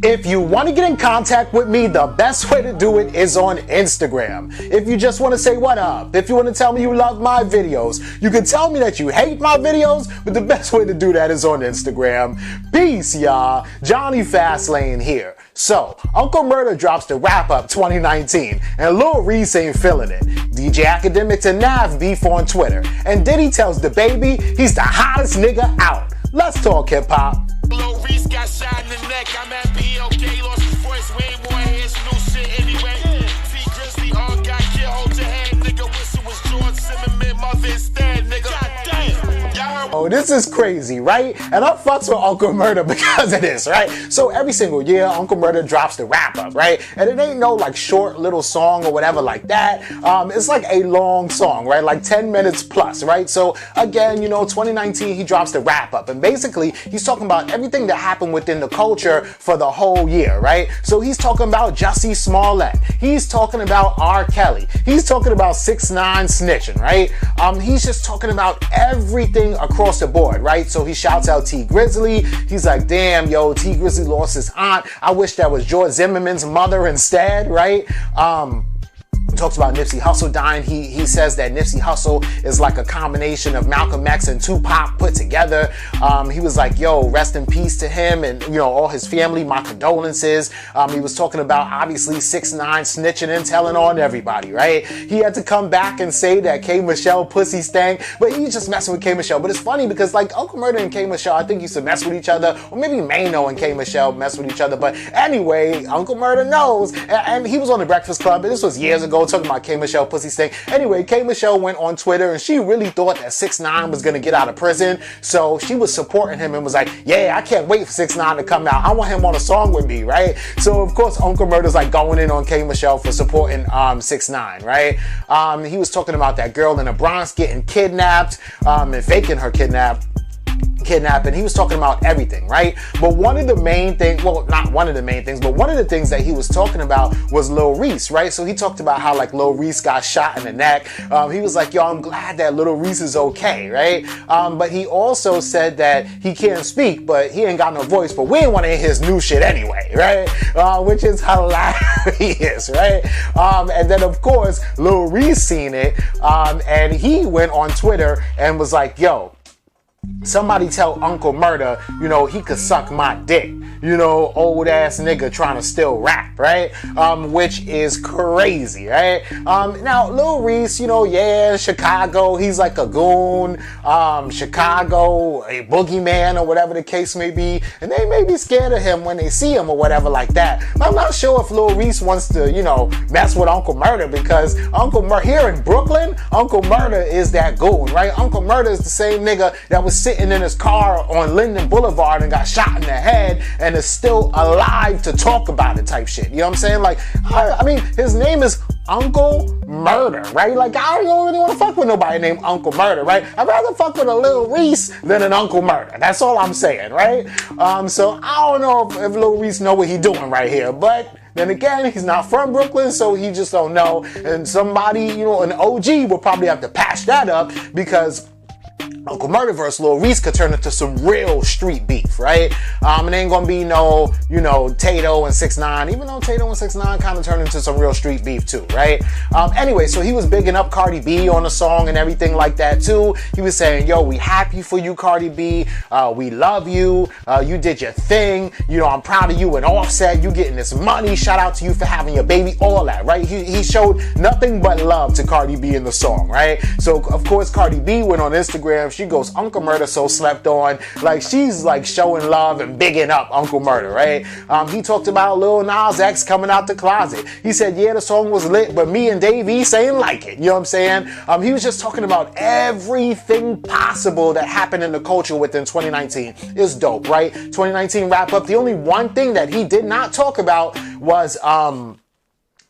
If you want to get in contact with me, the best way to do it is on Instagram. If you just want to say what up, if you want to tell me you love my videos, you can tell me that you hate my videos, but the best way to do that is on Instagram. Peace, y'all. Jonny Fastlane here. So, Uncle Murda drops the Wrap Up 2019, and Lil Reese ain't feeling it. DJ Akademiks and Nav beef on Twitter, and Diddy tells DaBaby he's the hottest nigga out. Let's talk hip-hop. Lil Reese got shot in the neck. I'm at BLK, lost his voice. We ain't wanna hear some new shit anyway. T Grizzly all got killed. Hold your hand, nigga. Wish it was George Zimmerman, mother instead, nigga. God damn. Oh, this is crazy, right? And I fucks with Uncle Murda because of this, right? So every single year, Uncle Murda drops the Wrap Up, right? And it ain't no like short little song or whatever like that. It's like a long song, right? Like 10 minutes plus, right? So again, you know, 2019, he drops the Wrap Up, and basically he's talking about everything that happened within the culture for the whole year, right? So he's talking about Jussie Smollett. He's talking about R. Kelly. He's talking about 6ix9ine snitching, right? He's just talking about everything across the board, right? So he shouts out T Grizzly. He's like, damn, yo, T Grizzly lost his aunt. I wish that was George Zimmerman's mother instead, right? Talks about Nipsey Hussle dying. He says that Nipsey Hussle is like a combination of Malcolm X and Tupac put together. He was like, yo, rest in peace to him and, you know, all his family, my condolences. He was talking about obviously 6ix9ine snitching and telling on everybody, right? He had to come back and say that K. Michelle pussy stank, but he's just messing with K. Michelle. But it's funny because like Uncle Murda and K. Michelle, I think used to mess with each other, or maybe Mano and K. Michelle mess with each other. But anyway, Uncle Murda knows, and he was on the Breakfast Club, and this was years ago, talking about K. Michelle pussy stink. Anyway, K. Michelle went on Twitter and she really thought that 6ix9ine was gonna get out of prison, so she was supporting him and was like, yeah, I can't wait for 6ix9ine to come out. I want him on a song with me, right? So of course Uncle Murda's like going in on K. Michelle for supporting 6ix9ine, right? He was talking about that girl in the Bronx getting kidnapped and faking her kidnapping. He was talking about everything, right? But one of the main things, well, not one of the main things, but one of the things that he was talking about was Lil Reese, right? So he talked about how like Lil Reese got shot in the neck. He was like, yo, I'm glad that Lil Reese is okay, right? But he also said that he can't speak, but he ain't got no voice, but we ain't want to hear his new shit anyway, right? Which is hilarious, right? And then of course, Lil Reese seen it, and he went on Twitter and was like, yo, somebody tell Uncle Murda, you know, he could suck my dick. You know, old ass nigga trying to still rap, right? Which is crazy, right? Now, Lil Reese, you know, yeah, Chicago, he's like a goon. Chicago, a boogeyman, or whatever the case may be. And they may be scared of him when they see him or whatever like that. But I'm not sure if Lil Reese wants to, you know, mess with Uncle Murda, because Uncle Murda, here in Brooklyn, Uncle Murda is that goon, right? Uncle Murda is the same nigga that was sitting in his car on Linden Boulevard and got shot in the head and is still alive to talk about it type shit. You know what I'm saying? Like, I mean, his name is Uncle Murda, right? Like, I don't really want to fuck with nobody named Uncle Murda, right? I'd rather fuck with a Lil Reese than an Uncle Murda. That's all I'm saying, right? So I don't know if Lil Reese know what he's doing right here, but then again, he's not from Brooklyn, so he just don't know. And somebody, you know, an OG will probably have to patch that up, because Uncle Murda versus Lil Reese could turn into some real street beef, right? It ain't gonna be no, you know, Tato and 6ix9ine, even though Tato and 6ix9ine kind of turned into some real street beef too, right? Anyway, so he was bigging up Cardi B on the song and everything like that too. He was saying, yo, we happy for you, Cardi B. We love you. You did your thing. You know, I'm proud of you and Offset. You getting this money. Shout out to you for having your baby, all that, right? He showed nothing but love to Cardi B in the song, right? So, of course, Cardi B went on Instagram. She goes, Uncle Murda so slept on. Like, she's like showing love and bigging up Uncle Murda, right? He talked about Lil Nas X coming out the closet. He said, yeah, the song was lit, but me and Dave East ain't like it. You know what I'm saying? He was just talking about everything possible that happened in the culture within 2019. It's dope, right? 2019 wrap up. The only one thing that he did not talk about was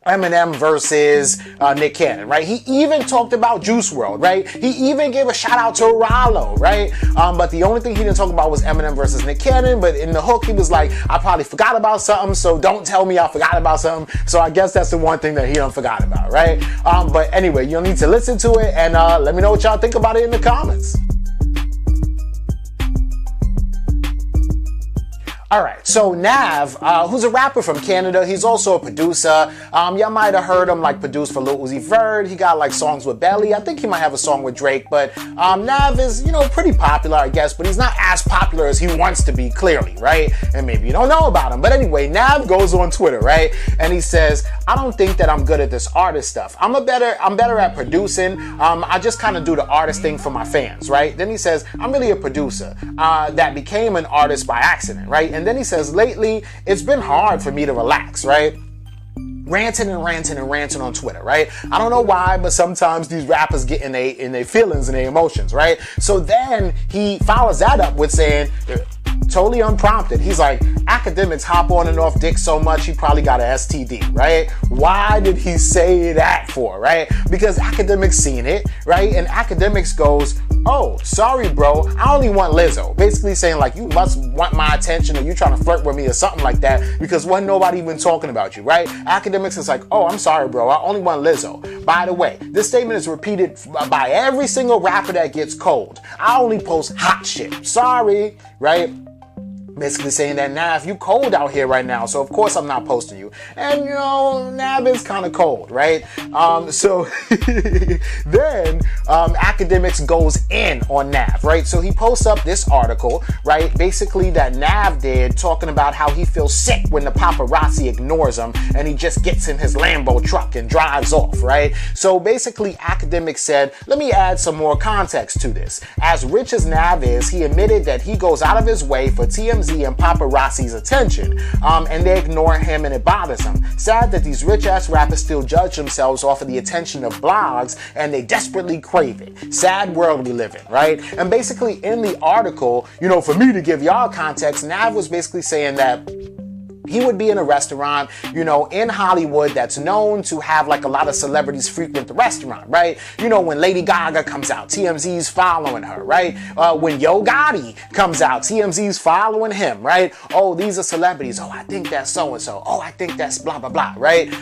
Eminem versus Nick Cannon, right? He even talked about Juice WRLD, right? He even gave a shout out to Rollo, right? But the only thing he didn't talk about was Eminem versus Nick Cannon. But in the hook, he was like, I probably forgot about something, so don't tell me I forgot about something. So I guess that's the one thing that he done forgot about, right? But anyway, you'll need to listen to it, and let me know what y'all think about it in the comments. All right, so Nav, who's a rapper from Canada, he's also a producer. Y'all might have heard him like produce for Lil Uzi Vert. He got like songs with Belly. I think he might have a song with Drake, but Nav is, you know, pretty popular, I guess, but he's not as popular as he wants to be, clearly, right? And maybe you don't know about him. But anyway, Nav goes on Twitter, right? And he says, I don't think that I'm good at this artist stuff. I'm better at producing. I just kind of do the artist thing for my fans, right? Then he says, I'm really a producer that became an artist by accident, right? And then he says, lately, it's been hard for me to relax, right? Ranting on Twitter, right? I don't know why, but sometimes these rappers get in their feelings and their emotions, right? So then he follows that up with saying, totally unprompted, he's like, Akademiks hop on and off dick so much he probably got an STD, right? Why did he say that for, right? Because Akademiks seen it, right? And Akademiks goes, oh, sorry bro, I only want Lizzo. Basically saying like, you must want my attention or you trying to flirt with me or something like that because wasn't nobody even talking about you, right? Akademiks is like, oh, I'm sorry bro, I only want Lizzo. By the way, this statement is repeated by every single rapper that gets cold. I only post hot shit. Sorry, right? Basically saying that, Nav, you cold out here right now, so of course I'm not posting you. And, you know, Nav is kind of cold, right? So then Akademiks goes in on Nav, right? So he posts up this article, right, basically that Nav did, talking about how he feels sick when the paparazzi ignores him and he just gets in his Lambo truck and drives off, right? So basically Akademiks said, let me add some more context to this. As rich as Nav is, he admitted that he goes out of his way for TMZ and paparazzi's attention, and they ignore him and it bothers him. Sad that these rich ass rappers still judge themselves off of the attention of blogs and they desperately crave it. Sad world we live in, right? And basically in the article, you know, for me to give y'all context, Nav was basically saying that he would be in a restaurant, you know, in Hollywood that's known to have like a lot of celebrities frequent the restaurant, right? You know, when Lady Gaga comes out, TMZ's following her, right? When Yo Gotti comes out, TMZ's following him, right? Oh, these are celebrities. Oh, I think that's so-and-so. Oh, I think that's blah, blah, blah, right?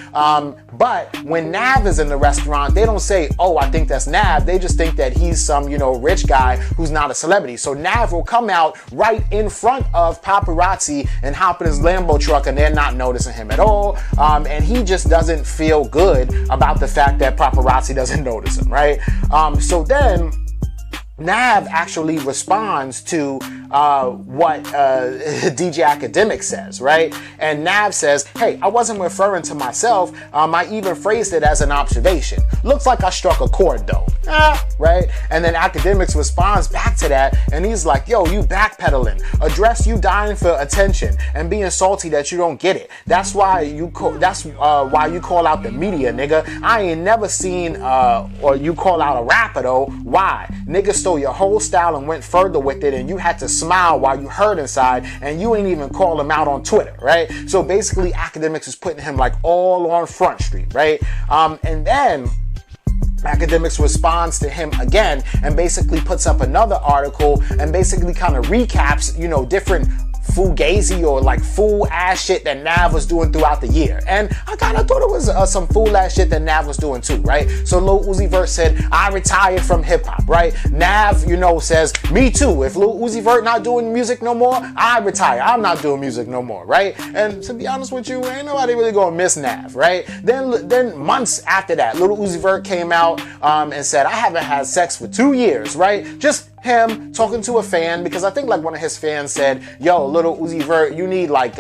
But when Nav is in the restaurant, they don't say, oh, I think that's Nav. They just think that he's some, you know, rich guy who's not a celebrity. So Nav will come out right in front of paparazzi and hop in his Lambo truck and they're not noticing him at all, and he just doesn't feel good about the fact that paparazzi doesn't notice him, right? So then Nav actually responds to what DJ Akademiks says, right? And Nav says, hey, I wasn't referring to myself. I even phrased it as an observation. Looks like I struck a chord though. Right? And then Akademiks responds back to that and he's like, yo, you backpedaling. Address you dying for attention and being salty that you don't get it. That's why you call out the media, nigga. I ain't never seen or you call out a rapper though. Why? Niggas stole your whole style and went further with it and you had to smile while you hurt inside and you ain't even call him out on Twitter, right? So basically Akademiks is putting him like all on Front Street, right? And then Akademiks responds to him again and basically puts up another article and basically kind of recaps, you know, different fugazi or like fool ass shit that Nav was doing throughout the year. And I kind of thought it was some fool ass shit that Nav was doing too, right? So Lil Uzi Vert said, I retired from hip hop, right? Nav, you know, says, me too. If Lil Uzi Vert not doing music no more, I retire. I'm not doing music no more, right? And to be honest with you, ain't nobody really gonna miss Nav, right? Then months after that, Lil Uzi Vert came out and said, I haven't had sex for 2 years, right? Just him talking to a fan, because I think like one of his fans said, yo, Lil Uzi Vert, you need like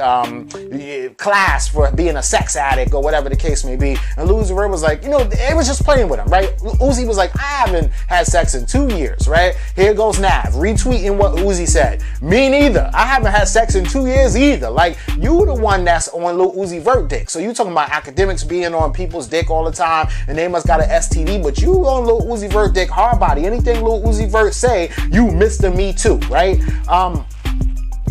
class for being a sex addict or whatever the case may be. And Lil Uzi Vert was like, you know, it was just playing with him, right? Uzi was like, I haven't had sex in 2 years, right? Here goes Nav retweeting what Uzi said. Me neither. I haven't had sex in 2 years either. Like, you the one that's on Lil Uzi Vert dick. So you talking about Akademiks being on people's dick all the time and they must got an STD, but you on Lil Uzi Vert dick hard body. Anything Lil Uzi Vert say, you Mr. Me Too, right?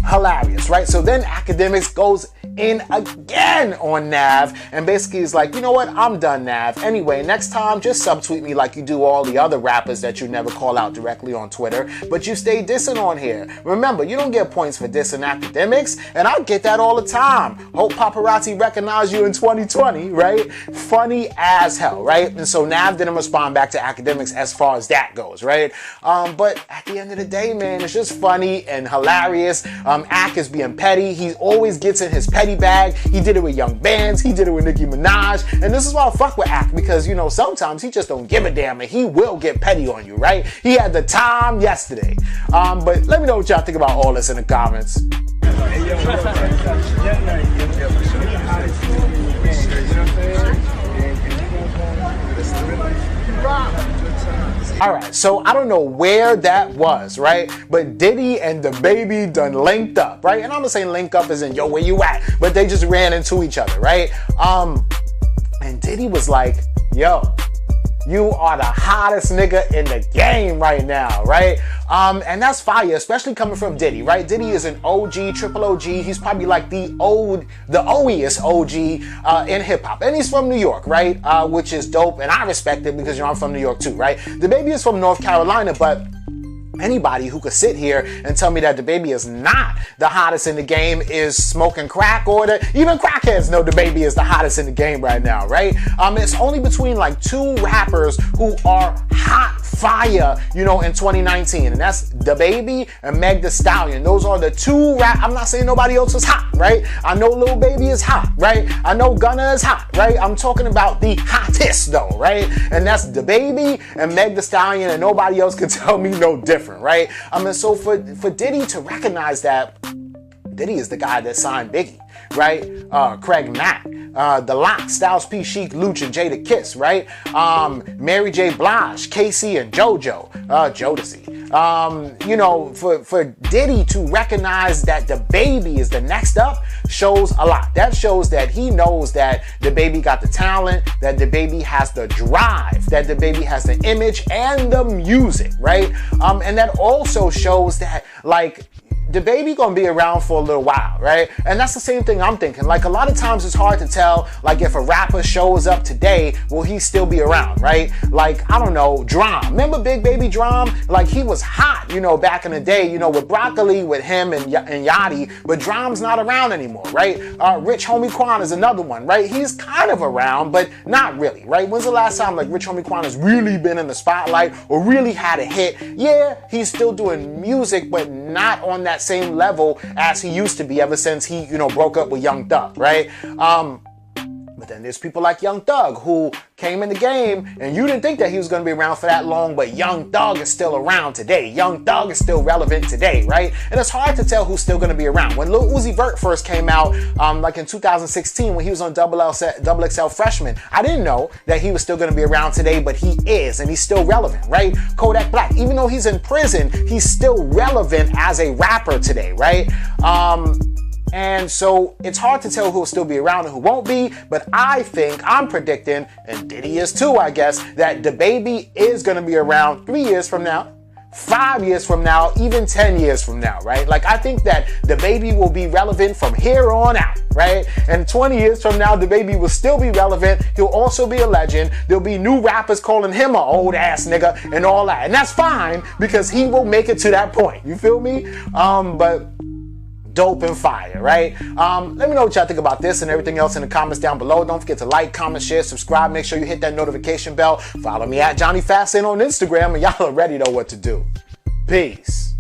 Hilarious, right? So then Akademiks goes in again on Nav and basically is like, you know what, I'm done, Nav. Anyway, next time just subtweet me like you do all the other rappers that you never call out directly on Twitter, but you stay dissing on here. Remember, you don't get points for dissing Akademiks, and I get that all the time. Hope paparazzi recognize you in 2020, right? Funny as hell, right? And so Nav didn't respond back to Akademiks as far as that goes, right? But at the end of the day, man, it's just funny and hilarious. Ak is being petty. He always gets in his petty bag. He did it with Young Bands. He did it with Nicki Minaj. And this is why I fuck with Ak, because, you know, sometimes he just don't give a damn and he will get petty on you, right? He had the time yesterday. But let me know what y'all think about all this in the comments. Alright, so I don't know where that was, right? But Diddy and DaBaby done linked up, right? And I'm not saying link up as in, yo, where you at? But they just ran into each other, right? And Diddy was like, yo, you are the hottest nigga in the game right now, right? And that's fire, especially coming from Diddy, right? Diddy is an OG, triple OG. He's probably like the OEest OG in hip hop. And he's from New York, right? Which is dope. And I respect it because, you know, I'm from New York too, right? DaBaby is from North Carolina, but anybody who could sit here and tell me that DaBaby is not the hottest in the game is smoking crack, or even crackheads know DaBaby is the hottest in the game right now, right? It's only between like two rappers who are hot fire, you know, in 2019, and that's DaBaby and Meg Thee Stallion. Those are the two I'm not saying nobody else is hot, right? I know Lil Baby is hot, right? I know Gunna is hot, right? I'm talking about the hottest though, right? And that's DaBaby and Meg Thee Stallion, and nobody else can tell me no different, right? So for Diddy to recognize that Diddy is the guy that signed Biggie, right? Craig Mack, The Lock, Styles P, Chic, Luch, and Jada Kiss, right? Mary J. Blige, Casey, and JoJo, Jodeci. You know, for Diddy to recognize that DaBaby is the next up shows a lot. That shows that he knows that DaBaby got the talent, that DaBaby has the drive, that DaBaby has the image and the music, right? And that also shows that, like, DaBaby gonna be around for a little while, right? And that's the same thing I'm thinking. Like, a lot of times it's hard to tell, like, if a rapper shows up today, will he still be around, right? Like, I don't know, Drum. Remember Big Baby Drum? Like, he was hot, you know, back in the day, you know, with Broccoli, with him and Yachty, but Drum's not around anymore, right? Rich Homie Quan is another one, right? He's kind of around, but not really, right? When's the last time, like, Rich Homie Quan has really been in the spotlight or really had a hit? Yeah, he's still doing music, but not on that same level as he used to be ever since he, you know, broke up with Young Thug, right? But then there's people like Young Thug who came in the game and you didn't think that he was going to be around for that long, but Young Thug is still around today. Young Thug is still relevant today, right? And it's hard to tell who's still going to be around. When Lil Uzi Vert first came out, like in 2016, when he was on Double XL Freshman, I didn't know that he was still going to be around today, but he is, and he's still relevant, right? Kodak Black, even though he's in prison, he's still relevant as a rapper today, right? And so it's hard to tell who will still be around and who won't be, but I'm predicting, and Diddy is too, I guess, that DaBaby is going to be around 3 years from now, 5 years from now, even 10 years from now, right? Like, I think that DaBaby will be relevant from here on out, right? And 20 years from now, DaBaby will still be relevant. He'll also be a legend. There'll be new rappers calling him an old ass nigga and all that. And that's fine because he will make it to that point. You feel me? But dope and fire, right? Let me know what y'all think about this and everything else in the comments down below. Don't forget to like, comment, share, subscribe. Make sure you hit that notification bell. Follow me at Jonny Fastlane on Instagram, and y'all already know what to do. Peace.